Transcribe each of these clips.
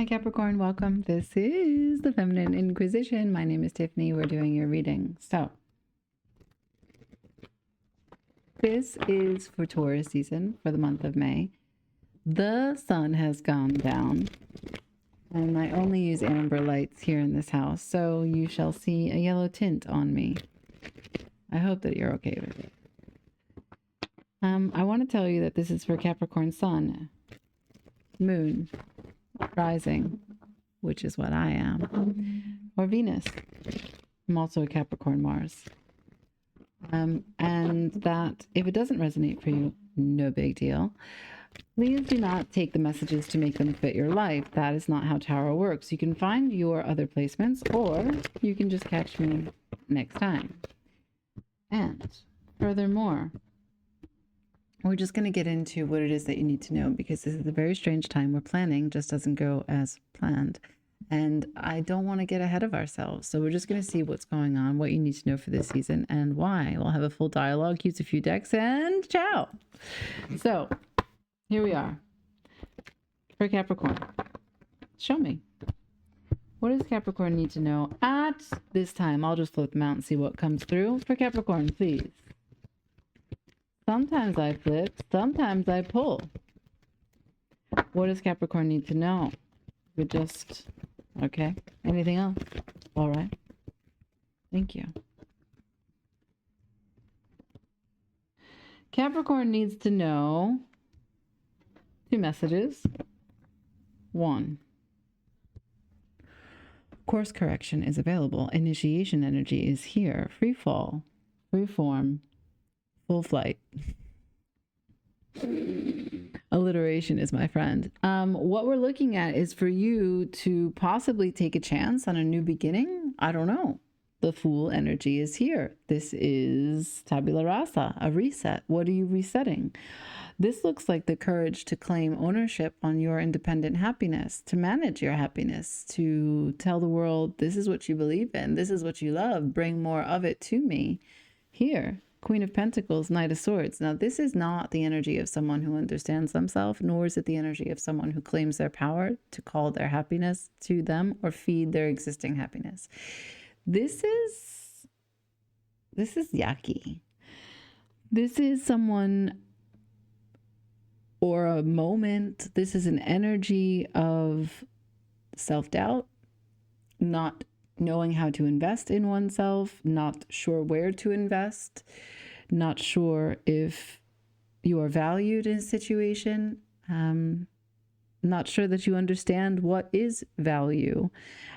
Hi Capricorn, welcome. This is the Feminine Inquisition. My name is Tiffany. We're doing your reading. So, this is for Taurus season for the month of May. The sun has gone down, and I only use amber lights here in this house, so you shall see a yellow tint on me. I hope that you're okay with it. I want to tell you that this is for Capricorn sun, moon, rising, which is what I am, or Venus. I'm also a Capricorn Mars. And that if it doesn't resonate for you, no big deal. Please do not take the messages to make them fit your life. That is not how tarot works. You can find your other placements, or you can just catch me next time. And furthermore, we're just going to get into what it is that you need to know, because this is a very strange time where planning just doesn't go as planned. And I don't want to get ahead of ourselves. So we're just going to see what's going on, what you need to know for this season, and why. We'll have a full dialogue, use a few decks, and ciao. So here we are for Capricorn. Show me. What does Capricorn need to know at this time? I'll just float them out and see what comes through. For Capricorn, please. Sometimes I flip, sometimes I pull. What does Capricorn need to know? We just, okay. Anything else? All right. Thank you. Capricorn needs to know two messages. One, course correction is available. Initiation energy is here. Free fall, free form, full flight. Alliteration is my friend. What we're looking at is for you to possibly take a chance on a new beginning. I don't know. The Fool energy is here. This is tabula rasa, a reset. What are you resetting? This looks like the courage to claim ownership on your independent happiness, to manage your happiness, to tell the world, this is what you believe in, this is what you love, bring more of it to me. Here, Queen of Pentacles, Knight of Swords. Now, this is not the energy of someone who understands themselves, nor is it the energy of someone who claims their power to call their happiness to them or feed their existing happiness. This is yucky. This is someone or a moment. This is an energy of self-doubt, not knowing how to invest in oneself, not sure where to invest, not sure if you are valued in a situation, not sure that you understand what is value,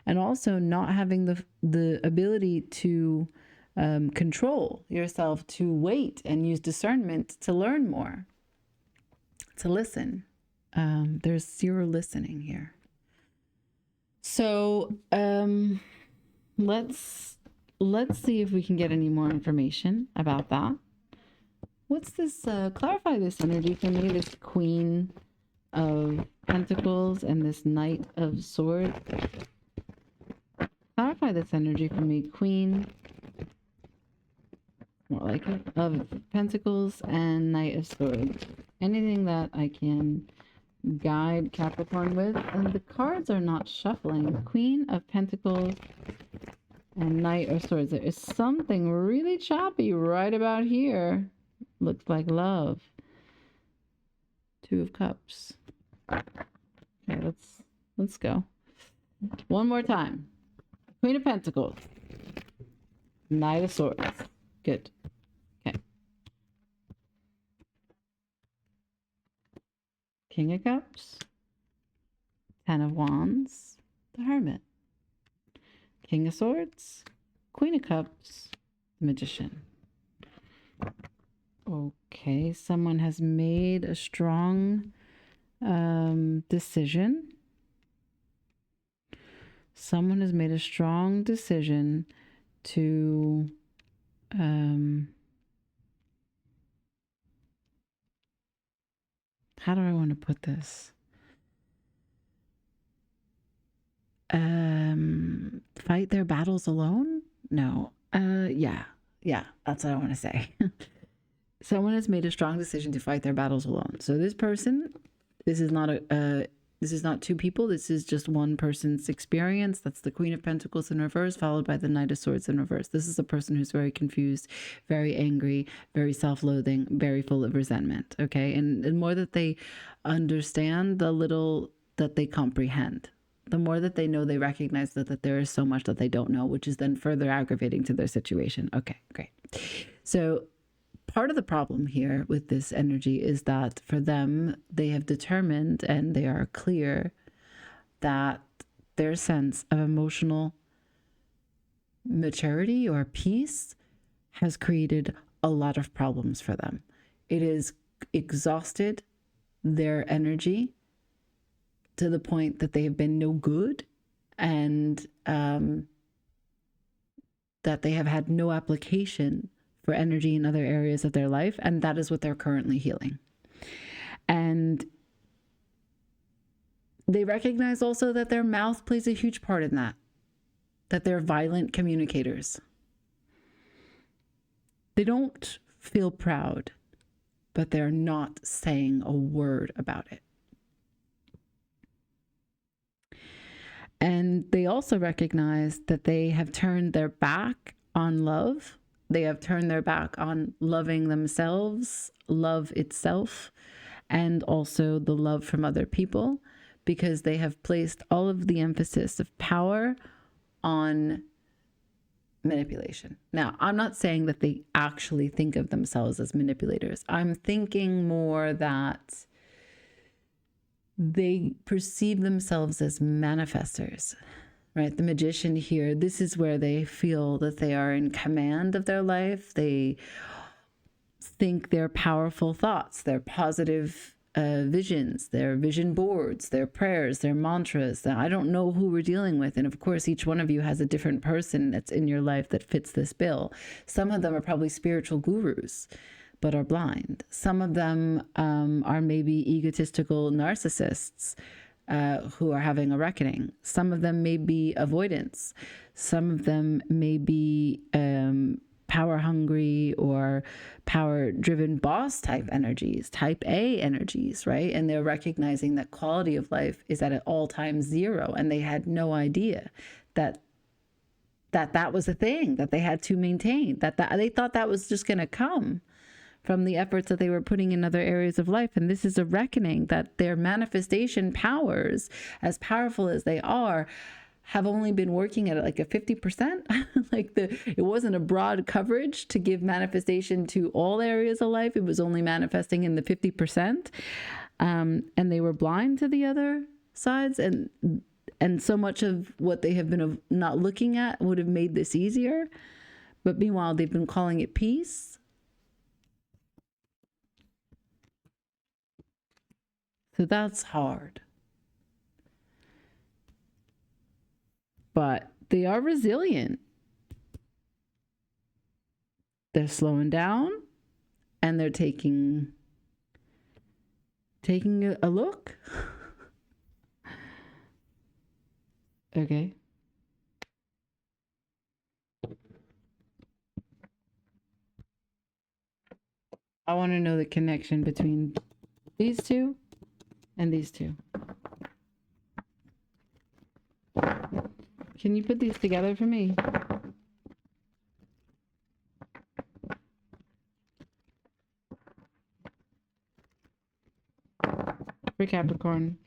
and also not having the ability to control yourself, to wait and use discernment to learn more, to listen. There's zero listening here. So let's see if we can get any more information about that. What's this? Clarify this energy for me. This Queen of Pentacles and this Knight of Swords. Clarify this energy for me. Queen, more like it, of Pentacles and Knight of Swords. Anything that I can guide Capricorn with. And the cards are not shuffling. Queen of Pentacles and Knight of Swords. There is something really choppy right about here. Looks like love. Two of Cups. Okay, let's go. One more time. Queen of Pentacles. Knight of Swords. Good. Okay. King of Cups. Ten of Wands. The Hermit. King of Swords. Queen of Cups. Magician. Okay, someone has made a strong decision. Someone has made a strong decision to how do I want to put this? Fight their battles alone? No. Yeah, that's what I want to say. Someone has made a strong decision to fight their battles alone. So this person, this is not a This is not two people. This is just one person's experience. That's the Queen of Pentacles in reverse, followed by the Knight of Swords in reverse. This is a person who's very confused, very angry, very self-loathing, very full of resentment. Okay. And the more that they understand, the little that they comprehend. The more that they know, they recognize that there is so much that they don't know, which is then further aggravating to their situation. Okay, great. So part of the problem here with this energy is that for them, they have determined and they are clear that their sense of emotional maturity or peace has created a lot of problems for them. It has exhausted their energy to the point that they have been no good, and that they have had no application for energy in other areas of their life. And that is what they're currently healing. And they recognize also that their mouth plays a huge part in that they're violent communicators. They don't feel proud, but they're not saying a word about it. And they also recognize that they have turned their back on love. They have turned their back on loving themselves, love itself, and also the love from other people, because they have placed all of the emphasis of power on manipulation. Now, I'm not saying that they actually think of themselves as manipulators. I'm thinking more that they perceive themselves as manifestors, right? The magician here, this is where they feel that they are in command of their life. They think their powerful thoughts, their positive visions, their vision boards, their prayers, their mantras. I don't know who we're dealing with. And of course, each one of you has a different person that's in your life that fits this bill. Some of them are probably spiritual gurus, but are blind. Some of them are maybe egotistical narcissists who are having a reckoning. Some of them may be avoidance. Some of them may be power hungry or power driven boss type energies, type A energies, right? And they're recognizing that quality of life is at an all-time zero, and they had no idea that was a thing that they had to maintain, that they thought that was just going to come from the efforts that they were putting in other areas of life. And this is a reckoning that their manifestation powers, as powerful as they are, have only been working at like a 50%. Like it wasn't a broad coverage to give manifestation to all areas of life. It was only manifesting in the 50%. And they were blind to the other sides. And so much of what they have been not looking at would have made this easier. But meanwhile, they've been calling it peace. So that's hard. But they are resilient. They're slowing down and they're taking a look. Okay. I want to know the connection between these two and these two. Can you put these together for me? For Capricorn.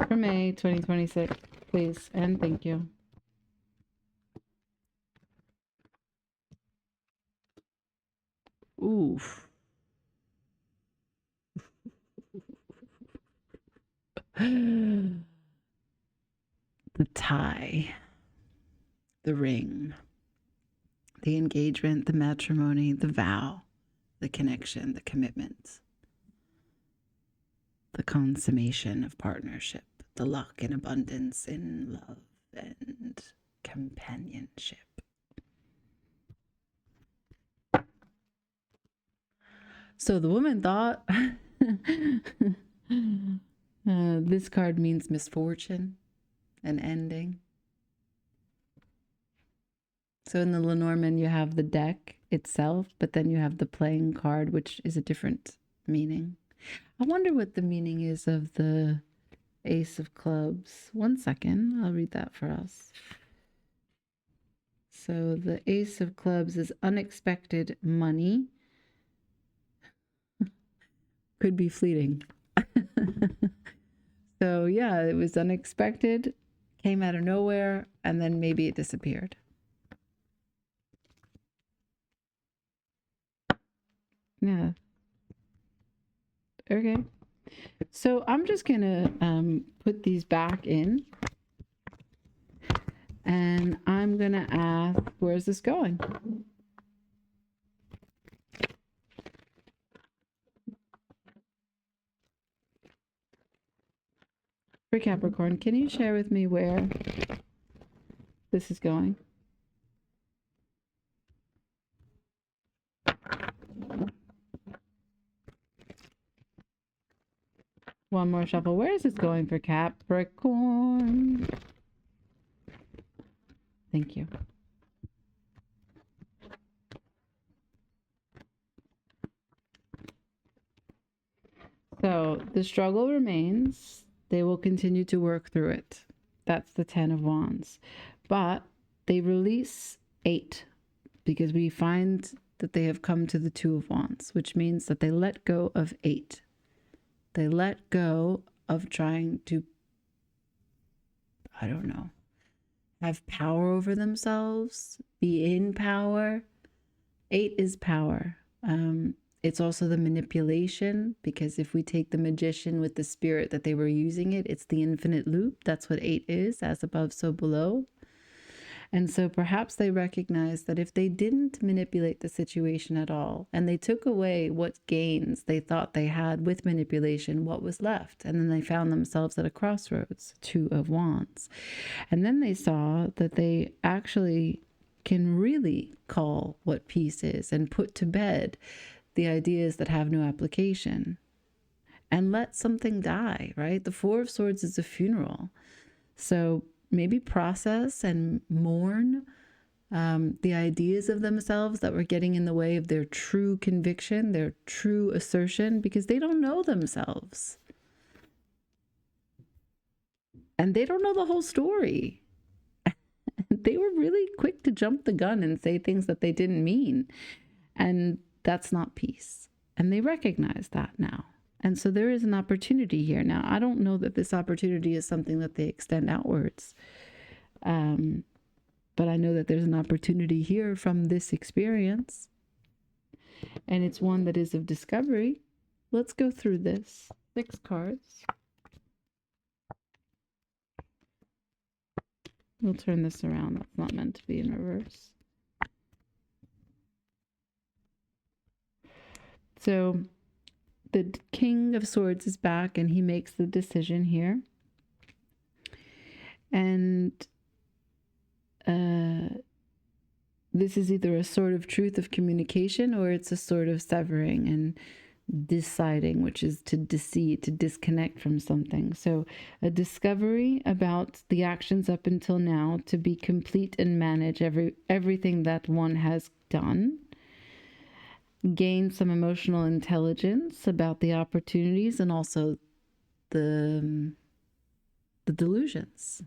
For May 2026, please, and thank you. Oof. The tie, the ring, the engagement, the matrimony, the vow, the connection, the commitment, the consummation of partnership, the luck and abundance in love and companionship. So the woman thought this card means misfortune, an ending. So in the Lenormand, you have the deck itself, but then you have the playing card, which is a different meaning. I wonder what the meaning is of the Ace of Clubs. 1 second, I'll read that for us. So the Ace of Clubs is unexpected money. Could be fleeting. So yeah, it was unexpected, came out of nowhere, and then maybe it disappeared. Yeah. Okay. So I'm just gonna put these back in, and I'm gonna ask, where's this going? For Capricorn, can you share with me where this is going? One more shuffle. Where is this going for Capricorn? Thank you. So the struggle remains. They will continue to work through it. That's the 10 of Wands. But they release 8 because we find that they have come to the 2 of Wands, which means that they let go of 8. They let go of trying to, I don't know, have power over themselves, be in power. 8 is power. It's also the manipulation, because if we take the magician with the spirit that they were using it's the infinite loop. That's what 8 is, as above, so below. And so perhaps they recognize that if they didn't manipulate the situation at all, and they took away what gains they thought they had with manipulation, what was left? And then they found themselves at a crossroads, 2 of Wands. And then they saw that they actually can really call what peace is and put to bed the ideas that have no application and let something die, right? The 4 of Swords is a funeral. So maybe process and mourn the ideas of themselves that were getting in the way of their true conviction, their true assertion, because they don't know themselves. And they don't know the whole story. They were really quick to jump the gun and say things that they didn't mean. And that's not peace. And they recognize that now. And so there is an opportunity here. Now, I don't know that this opportunity is something that they extend outwards. But I know that there's an opportunity here from this experience. And it's one that is of discovery. Let's go through this. 6 cards. We'll turn this around. That's not meant to be in reverse. So the King of Swords is back, and he makes the decision here. And this is either a sword of truth of communication, or it's a sword of severing and deciding, which is to decede, to disconnect from something. So a discovery about the actions up until now, to be complete and manage everything that one has done. Gain some emotional intelligence about the opportunities and also the delusions.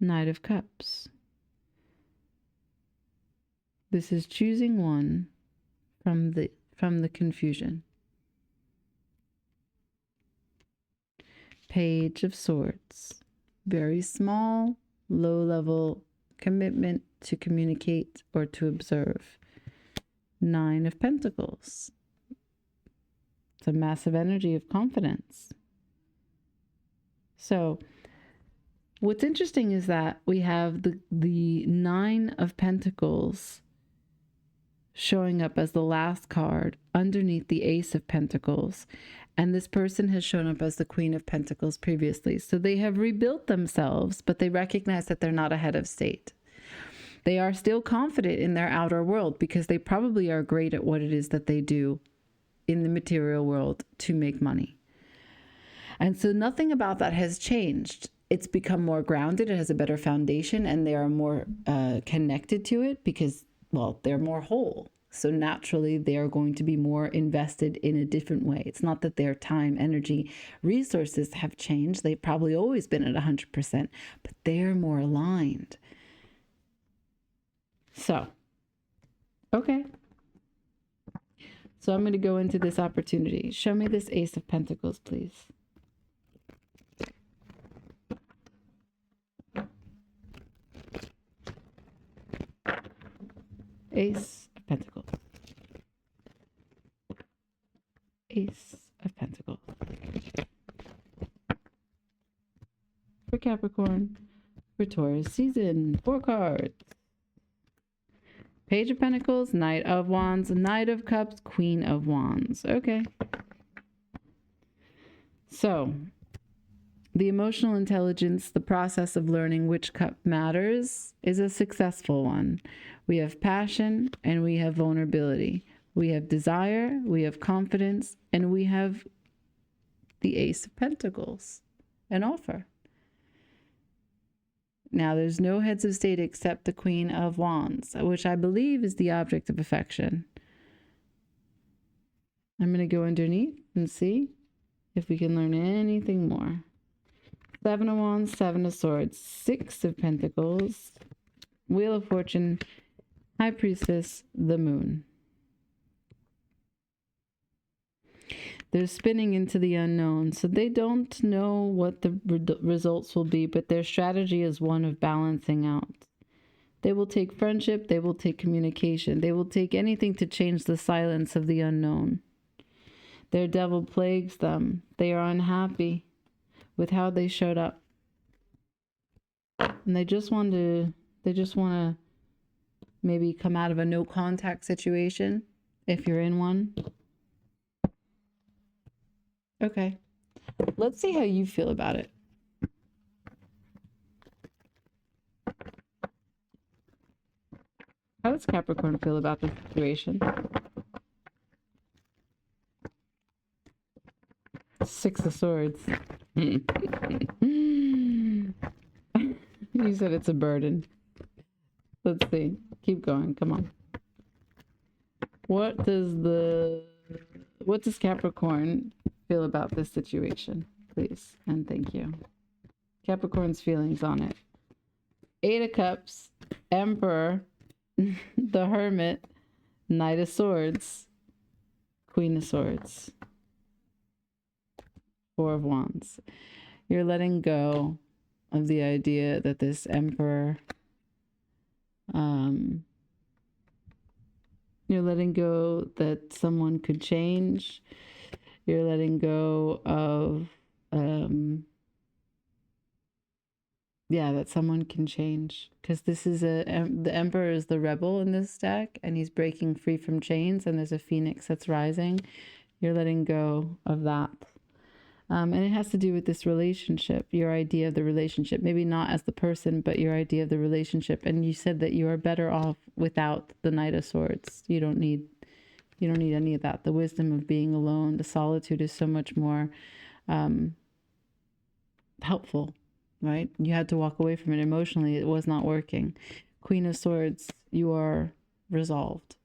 Knight of Cups. This is choosing one from the confusion. Page of Swords. Very small, low-level commitment to communicate or to observe. 9 of Pentacles. It's a massive energy of confidence. So what's interesting is that we have the 9 of Pentacles showing up as the last card underneath the Ace of Pentacles. And this person has shown up as the Queen of Pentacles previously. So they have rebuilt themselves, but they recognize that they're not a head of state. They are still confident in their outer world because they probably are great at what it is that they do in the material world to make money. And so nothing about that has changed. It's become more grounded. It has a better foundation, and they are more connected to it because, well, they're more whole. So naturally, they are going to be more invested in a different way. It's not that their time, energy, resources have changed. They've probably always been at 100%, but they're more aligned. So, okay. So I'm going to go into this opportunity. Show me this Ace of Pentacles, please. Ace of Pentacles. Ace of Pentacles. For Capricorn, for Taurus season, 4 cards. Page of Pentacles, Knight of Wands, Knight of Cups, Queen of Wands. Okay. So, the emotional intelligence, the process of learning which cup matters, is a successful one. We have passion and we have vulnerability. We have desire, we have confidence, and we have the Ace of Pentacles, an offer. Now, there's no heads of state except the Queen of Wands, which I believe is the object of affection. I'm going to go underneath and see if we can learn anything more. 7 of Wands, 7 of Swords, 6 of Pentacles, Wheel of Fortune, High Priestess, the Moon. They're spinning into the unknown, so they don't know what the results will be, but their strategy is one of balancing out. They will take friendship, they will take communication, they will take anything to change the silence of the unknown. Their devil plagues them. They are unhappy with how they showed up. And they just want to maybe come out of a no contact situation, if you're in one. Okay, let's see how you feel about it. How does Capricorn feel about the situation? 6 of Swords. You said it's a burden. Let's see. Keep going. Come on. What does Capricorn feel about this situation, please? And thank you. Capricorn's feelings on it. 8 of Cups, Emperor, the Hermit, Knight of Swords, Queen of Swords, 4 of Wands. You're letting go of the idea that this Emperor, you're letting go that someone could change. You're letting go of, that someone can change. Because this is the Emperor is the rebel in this deck, and he's breaking free from chains, and there's a phoenix that's rising. You're letting go of that. And it has to do with this relationship, your idea of the relationship. Maybe not as the person, but your idea of the relationship. And you said that you are better off without the Knight of Swords. You don't need any of that. The wisdom of being alone, the solitude is so much more helpful, right? You had to walk away from it emotionally. It was not working. Queen of Swords, you are resolved.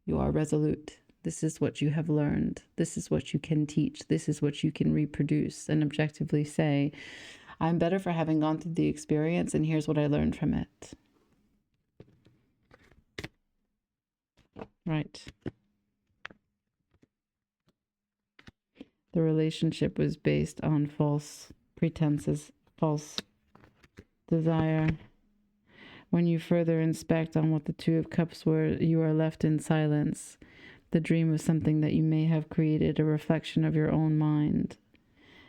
You are resolute. This is what you have learned. This is what you can teach. This is what you can reproduce and objectively say, I'm better for having gone through the experience, and here's what I learned from it. Right. The relationship was based on false pretenses, false desire. When you further inspect on what the 2 of Cups were, you are left in silence. The dream was something that you may have created, a reflection of your own mind.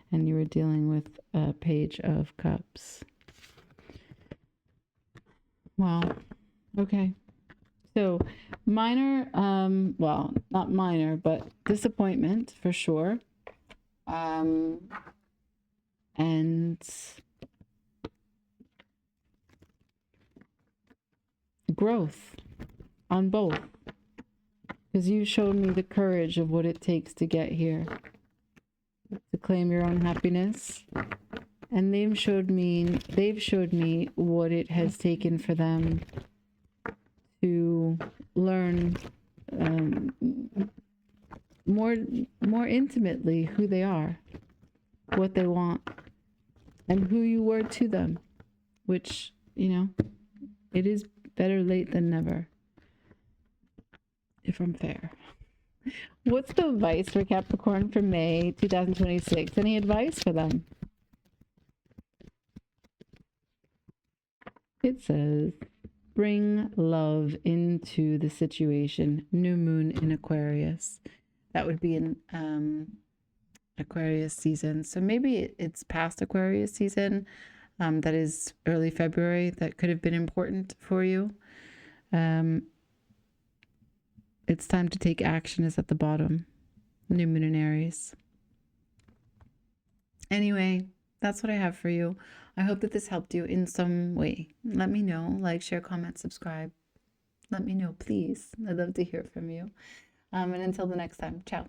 And you were dealing with a Page of Cups. Wow. Okay. So minor, well, not minor, but disappointment for sure. And growth on both. Because you showed me the courage of what it takes to get here, to claim your own happiness. And they've showed me what it has taken for them to learn more intimately who they are, what they want, and who you were to them, which, you know, it is better late than never, if I'm fair. What's the advice for Capricorn for May 2026? Any advice for them? It says, bring love into the situation. New moon in Aquarius. That would be in Aquarius season. So maybe it's past Aquarius season. That is early February. That could have been important for you. It's time to take action is at the bottom. New moon in Aries. Anyway, that's what I have for you. I hope that this helped you in some way. Let me know. Like, share, comment, subscribe. Let me know, please. I'd love to hear from you. And until the next time, ciao.